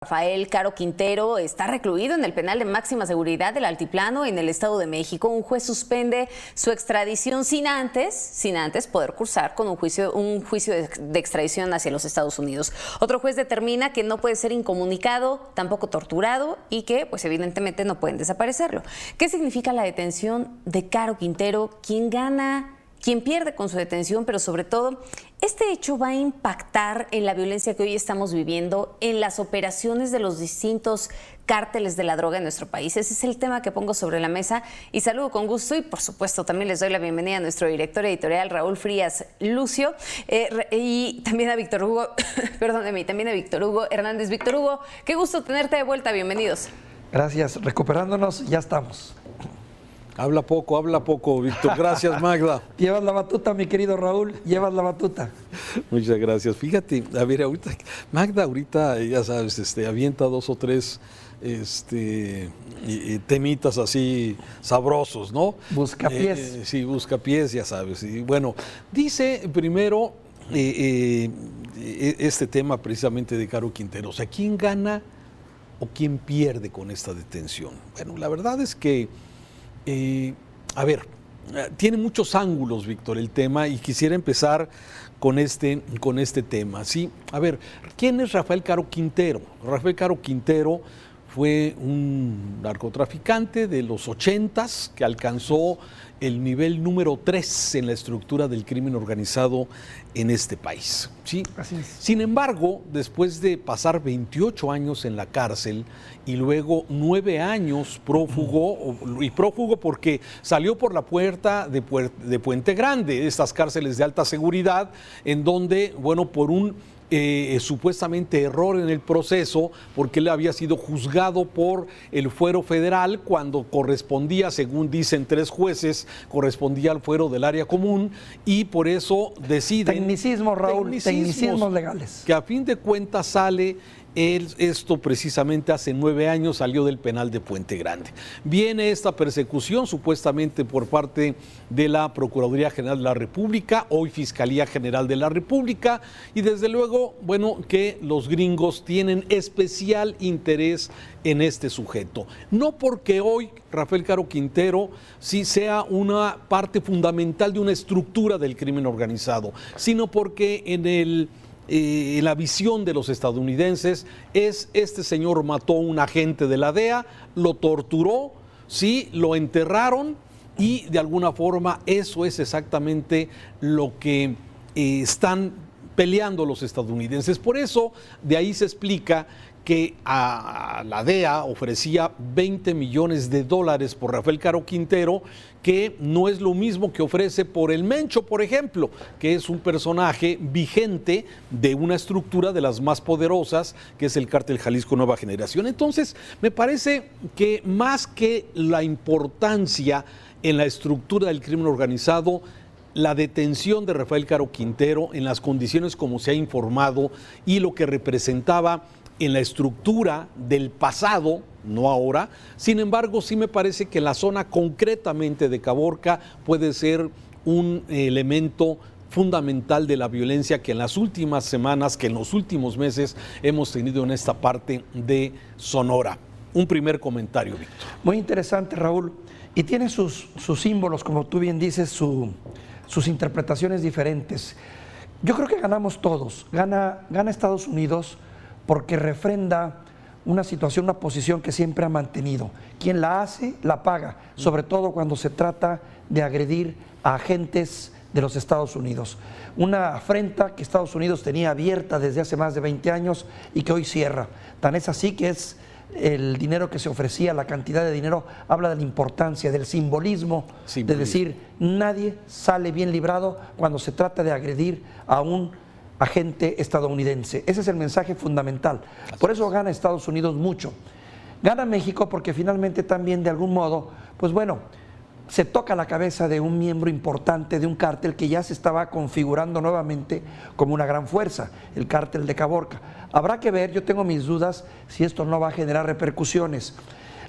Rafael Caro Quintero está recluido en el penal de máxima seguridad del Altiplano en el Estado de México. Un juez suspende su extradición sin antes poder cursar con un juicio de extradición hacia los Estados Unidos. Otro juez determina que no puede ser incomunicado, tampoco torturado y que, pues evidentemente, no pueden desaparecerlo. ¿Qué significa la detención de Caro Quintero? ¿Quién gana? ¿Quién pierde con su detención? Pero sobre todo, este hecho va a impactar en la violencia que hoy estamos viviendo, en las operaciones de los distintos cárteles de la droga en nuestro país. Ese es el tema que pongo sobre la mesa y saludo con gusto y por supuesto también les doy la bienvenida a nuestro director editorial Raúl Frías Lucio y también a Víctor Hugo, perdóneme, también a Víctor Hugo Hernández. Víctor Hugo, qué gusto tenerte de vuelta, bienvenidos. Gracias, recuperándonos, ya estamos. Habla poco, Víctor. Gracias, Magda. Llevas la batuta, mi querido Raúl, llevas la batuta. Muchas gracias. Fíjate, a ver, Magda ya sabes, avienta dos o tres temitas así sabrosos, ¿no? Buscapiés. Sí, buscapiés, ya sabes. Y bueno, dice primero este tema precisamente de Caro Quintero. O sea, ¿quién gana o quién pierde con esta detención? Bueno, la verdad es que tiene muchos ángulos, Víctor, el tema, y quisiera empezar con este tema. Sí, a ver, ¿quién es Rafael Caro Quintero? Rafael Caro Quintero fue un narcotraficante de los 80s que alcanzó el nivel número 3 en la estructura del crimen organizado en este país. ¿Sí? Así es. Sin embargo, después de pasar 28 años en la cárcel y luego 9 años prófugo porque salió por la puerta de Puente Grande, estas cárceles de alta seguridad, en donde, bueno, por un supuestamente error en el proceso, porque él había sido juzgado por el fuero federal cuando correspondía, según dicen 3 jueces, correspondía al fuero del área común, y por eso deciden... Tecnicismo, Raúl, tecnicismos legales. Que a fin de cuentas sale... Esto precisamente hace 9 años salió del penal de Puente Grande. Viene esta persecución supuestamente por parte de la Procuraduría General de la República, hoy Fiscalía General de la República, y desde luego, bueno, que los gringos tienen especial interés en este sujeto. No porque hoy Rafael Caro Quintero sí sea una parte fundamental de una estructura del crimen organizado, sino porque en la visión de los estadounidenses este señor mató a un agente de la DEA, lo torturó, sí, lo enterraron y de alguna forma eso es exactamente lo que están peleando los estadounidenses. Por eso de ahí se explica que a la DEA ofrecía $20 millones por Rafael Caro Quintero, que no es lo mismo que ofrece por el Mencho, por ejemplo, que es un personaje vigente de una estructura de las más poderosas, que es el Cártel Jalisco Nueva Generación. Entonces, me parece que más que la importancia en la estructura del crimen organizado, la detención de Rafael Caro Quintero en las condiciones como se ha informado y lo que representaba en la estructura del pasado, no ahora. Sin embargo, sí me parece que la zona concretamente de Caborca puede ser un elemento fundamental de la violencia que en las últimas semanas, que en los últimos meses hemos tenido en esta parte de Sonora. Un primer comentario, Víctor. Muy interesante, Raúl. Y tiene sus símbolos, como tú bien dices, sus interpretaciones diferentes. Yo creo que ganamos todos. Gana Estados Unidos porque refrenda una situación, una posición que siempre ha mantenido. Quien la hace, la paga, sobre todo cuando se trata de agredir a agentes de los Estados Unidos. Una afrenta que Estados Unidos tenía abierta desde hace más de 20 años y que hoy cierra. Tan es así que es el dinero que se ofrecía, la cantidad de dinero, habla de la importancia, del simbolismo, de decir, nadie sale bien librado cuando se trata de agredir a un agente estadounidense. Ese es el mensaje fundamental. Por eso gana Estados Unidos mucho. Gana México porque finalmente también de algún modo, pues bueno, se toca la cabeza de un miembro importante de un cártel que ya se estaba configurando nuevamente como una gran fuerza, el cártel de Caborca. Habrá que ver, yo tengo mis dudas si esto no va a generar repercusiones.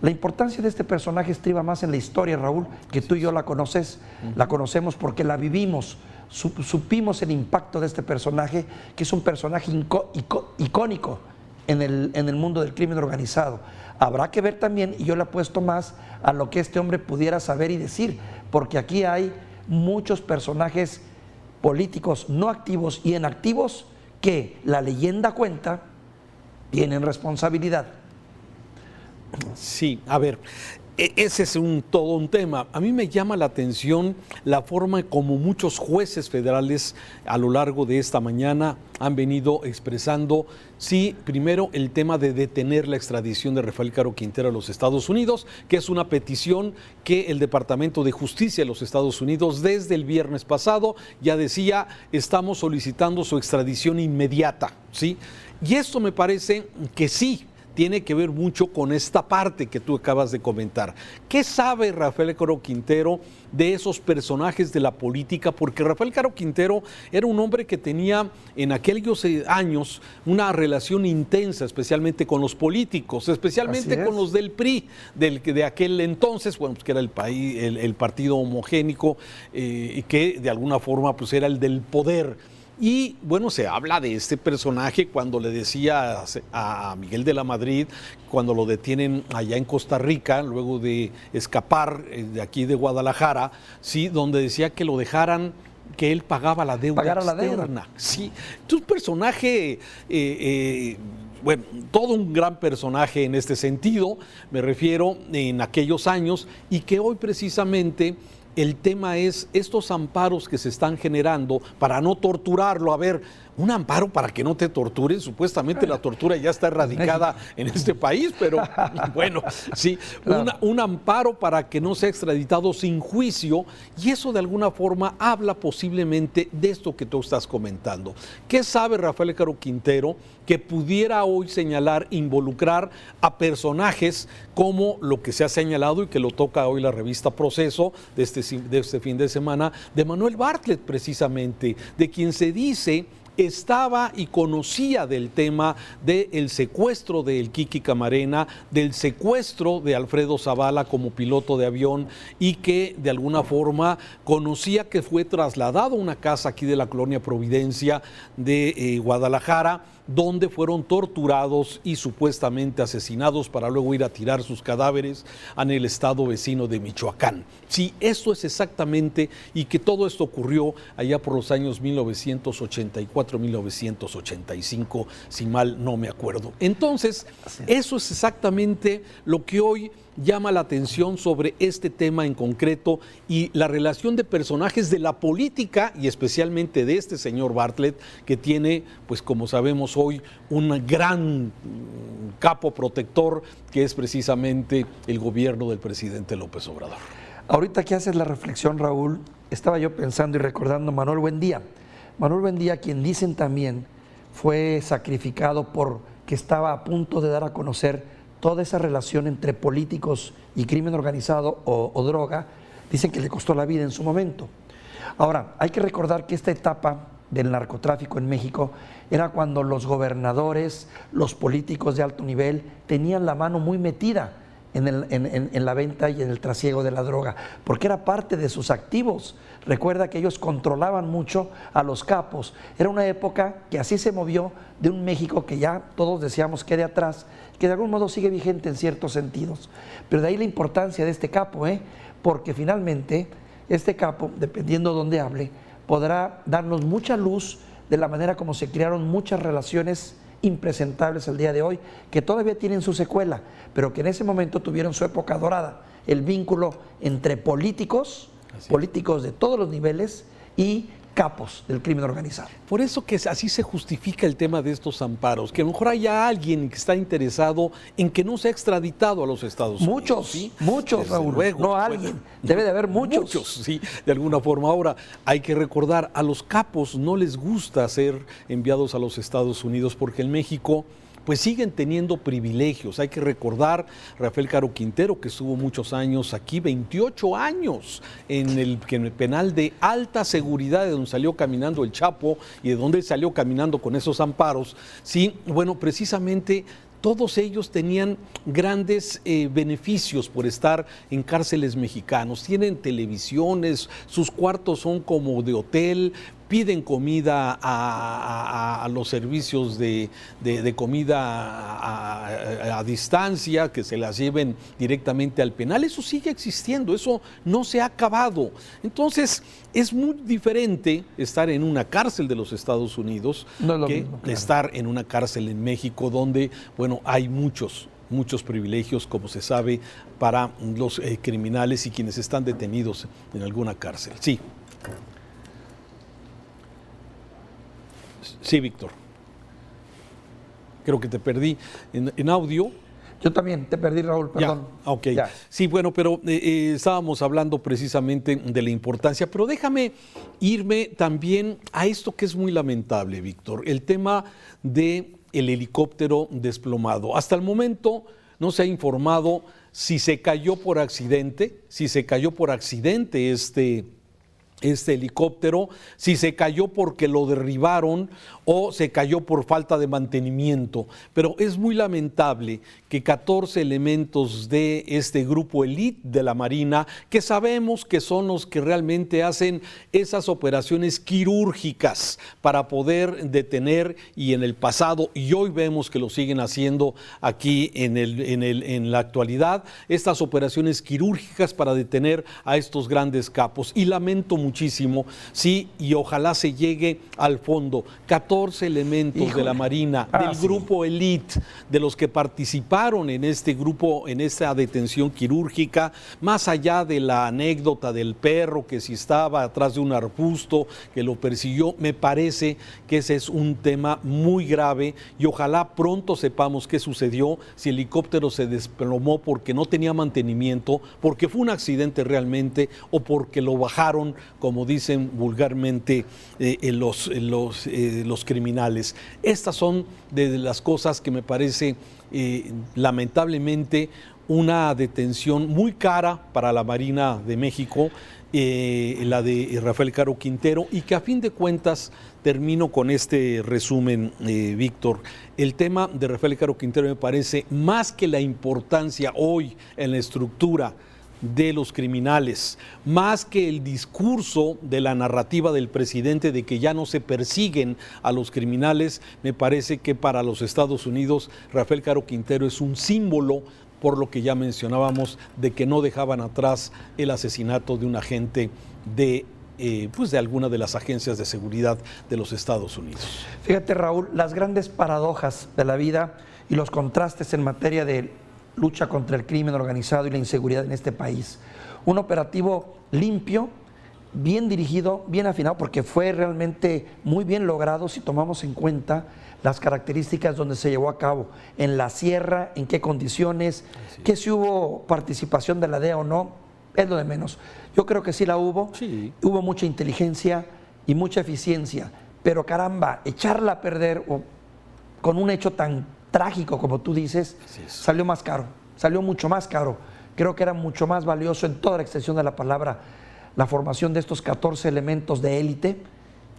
La importancia de este personaje estriba más en la historia, Raúl, que tú y yo la conoces, la conocemos porque la vivimos. Supimos el impacto de este personaje, que es un personaje icónico en el mundo del crimen organizado. Habrá que ver también, y yo le apuesto más a lo que este hombre pudiera saber y decir, porque aquí hay muchos personajes políticos no activos y inactivos que la leyenda cuenta tienen responsabilidad. Sí, a ver, ese es todo un tema. A mí me llama la atención la forma como muchos jueces federales a lo largo de esta mañana han venido expresando, sí, primero el tema de detener la extradición de Rafael Caro Quintero a los Estados Unidos, que es una petición que el Departamento de Justicia de los Estados Unidos desde el viernes pasado ya decía, estamos solicitando su extradición inmediata, ¿sí? Y esto me parece que sí tiene que ver mucho con esta parte que tú acabas de comentar. ¿Qué sabe Rafael Caro Quintero de esos personajes de la política? Porque Rafael Caro Quintero era un hombre que tenía en aquellos años una relación intensa, especialmente con los políticos, especialmente con los del PRI, de aquel entonces, bueno, pues que era el partido homogénico, y que de alguna forma pues era el del poder. Y bueno, se habla de este personaje cuando le decía a Miguel de la Madrid, cuando lo detienen allá en Costa Rica, luego de escapar de aquí de Guadalajara, ¿sí? Donde decía que lo dejaran, que él pagaba la deuda externa. Sí, es un personaje, bueno, todo un gran personaje en este sentido, me refiero en aquellos años, y que hoy precisamente el tema es estos amparos que se están generando para no torturarlo. A ver, un amparo para que no te torturen, supuestamente la tortura ya está erradicada en este país, pero bueno, sí, un amparo para que no sea extraditado sin juicio, y eso de alguna forma habla posiblemente de esto que tú estás comentando. ¿Qué sabe Rafael Caro Quintero que pudiera hoy señalar, involucrar a personajes como lo que se ha señalado y que lo toca hoy la revista Proceso de este fin de semana, de Manuel Bartlett precisamente, de quien se dice estaba y conocía del tema del secuestro del Kiki Camarena, del secuestro de Alfredo Zavala como piloto de avión, y que de alguna forma conocía que fue trasladado a una casa aquí de la colonia Providencia de Guadalajara, donde fueron torturados y supuestamente asesinados para luego ir a tirar sus cadáveres en el estado vecino de Michoacán. Sí, esto es exactamente, y que todo esto ocurrió allá por los años 1984-1985, si mal no me acuerdo. Entonces, eso es exactamente lo que hoy llama la atención sobre este tema en concreto, y la relación de personajes de la política y especialmente de este señor Bartlett, que tiene, pues como sabemos hoy, un gran capo protector que es precisamente el gobierno del presidente López Obrador. Ahorita que haces la reflexión, Raúl, estaba yo pensando y recordando a Manuel Buendía. Manuel Buendía, quien dicen también fue sacrificado porque estaba a punto de dar a conocer toda esa relación entre políticos y crimen organizado o droga, dicen que le costó la vida en su momento. Ahora, hay que recordar que esta etapa del narcotráfico en México era cuando los gobernadores, los políticos de alto nivel tenían la mano muy metida en la venta y en el trasiego de la droga, porque era parte de sus activos. Recuerda que ellos controlaban mucho a los capos. Era una época que así se movió de un México que ya todos decíamos quede atrás, que de algún modo sigue vigente en ciertos sentidos. Pero de ahí la importancia de este capo, porque finalmente este capo, dependiendo de dónde hable, podrá darnos mucha luz de la manera como se crearon muchas relaciones impresentables el día de hoy, que todavía tienen su secuela, pero que en ese momento tuvieron su época dorada. El vínculo entre políticos de todos los niveles y capos del crimen organizado. Por eso que así se justifica el tema de estos amparos, que a lo mejor haya alguien que está interesado en que no sea extraditado a los Estados Unidos. Muchos, Raúl, luego, no alguien, debe de haber muchos. Muchos, sí, de alguna forma. Ahora, hay que recordar, a los capos no les gusta ser enviados a los Estados Unidos porque en México pues siguen teniendo privilegios. Hay que recordar Rafael Caro Quintero, que estuvo muchos años aquí, 28 años en el penal de alta seguridad, de donde salió caminando el Chapo y de donde salió caminando con esos amparos. Sí, bueno, precisamente todos ellos tenían grandes beneficios por estar en cárceles mexicanos. Tienen televisiones, sus cuartos son como de hotel, piden comida a los servicios de comida a distancia, que se las lleven directamente al penal. Eso sigue existiendo, eso no se ha acabado. Entonces, es muy diferente estar en una cárcel de los Estados Unidos que estar en una cárcel en México, donde, bueno, hay muchos privilegios, como se sabe, para los criminales y quienes están detenidos en alguna cárcel. Sí. Sí, Víctor. Creo que te perdí en audio. Yo también te perdí, Raúl, perdón. Ya, ok. Ya. Sí, bueno, pero estábamos hablando precisamente de la importancia, pero déjame irme también a esto que es muy lamentable, Víctor, el tema del helicóptero desplomado. Hasta el momento no se ha informado si se cayó por accidente, este helicóptero, si se cayó porque lo derribaron o se cayó por falta de mantenimiento. Pero es muy lamentable que 14 elementos de este grupo elite de la Marina, que sabemos que son los que realmente hacen esas operaciones quirúrgicas para poder detener, y en el pasado, y hoy vemos que lo siguen haciendo aquí en la actualidad, estas operaciones quirúrgicas para detener a estos grandes capos. Y lamento muchísimo, sí, y ojalá se llegue al fondo. 14 elementos de la Marina, del grupo elite, de los que participaron en este grupo, en esta detención quirúrgica, más allá de la anécdota del perro que si estaba atrás de un arbusto que lo persiguió, me parece que ese es un tema muy grave y ojalá pronto sepamos qué sucedió, si el helicóptero se desplomó porque no tenía mantenimiento, porque fue un accidente realmente o porque lo bajaron, como dicen vulgarmente los criminales. Estas son de las cosas que me parece lamentablemente una detención muy cara para la Marina de México, la de Rafael Caro Quintero, y que a fin de cuentas, termino con este resumen, Víctor, el tema de Rafael Caro Quintero me parece más que la importancia hoy en la estructura de los criminales, más que el discurso de la narrativa del presidente de que ya no se persiguen a los criminales, me parece que para los Estados Unidos Rafael Caro Quintero es un símbolo, por lo que ya mencionábamos, de que no dejaban atrás el asesinato de un agente de alguna de las agencias de seguridad de los Estados Unidos. Fíjate, Raúl, las grandes paradojas de la vida y los contrastes en materia de lucha contra el crimen organizado y la inseguridad en este país. Un operativo limpio, bien dirigido, bien afinado, porque fue realmente muy bien logrado si tomamos en cuenta las características donde se llevó a cabo, en la sierra, en qué condiciones, que si hubo participación de la DEA o no, es lo de menos. Yo creo que sí la hubo, hubo mucha inteligencia y mucha eficiencia, pero caramba, echarla a perder con un hecho tan trágico como tú dices, salió más caro, salió mucho más caro. Creo que era mucho más valioso en toda la extensión de la palabra la formación de estos 14 elementos de élite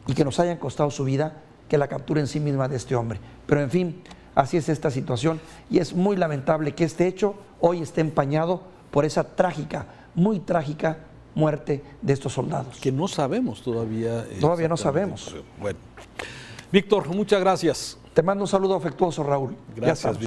y que nos hayan costado su vida que la captura en sí misma de este hombre. Pero en fin, así es esta situación y es muy lamentable que este hecho hoy esté empañado por esa trágica, muy trágica muerte de estos soldados. Que no sabemos todavía. Todavía no sabemos. Bueno, Víctor, muchas gracias. Te mando un saludo afectuoso, Raúl. Gracias.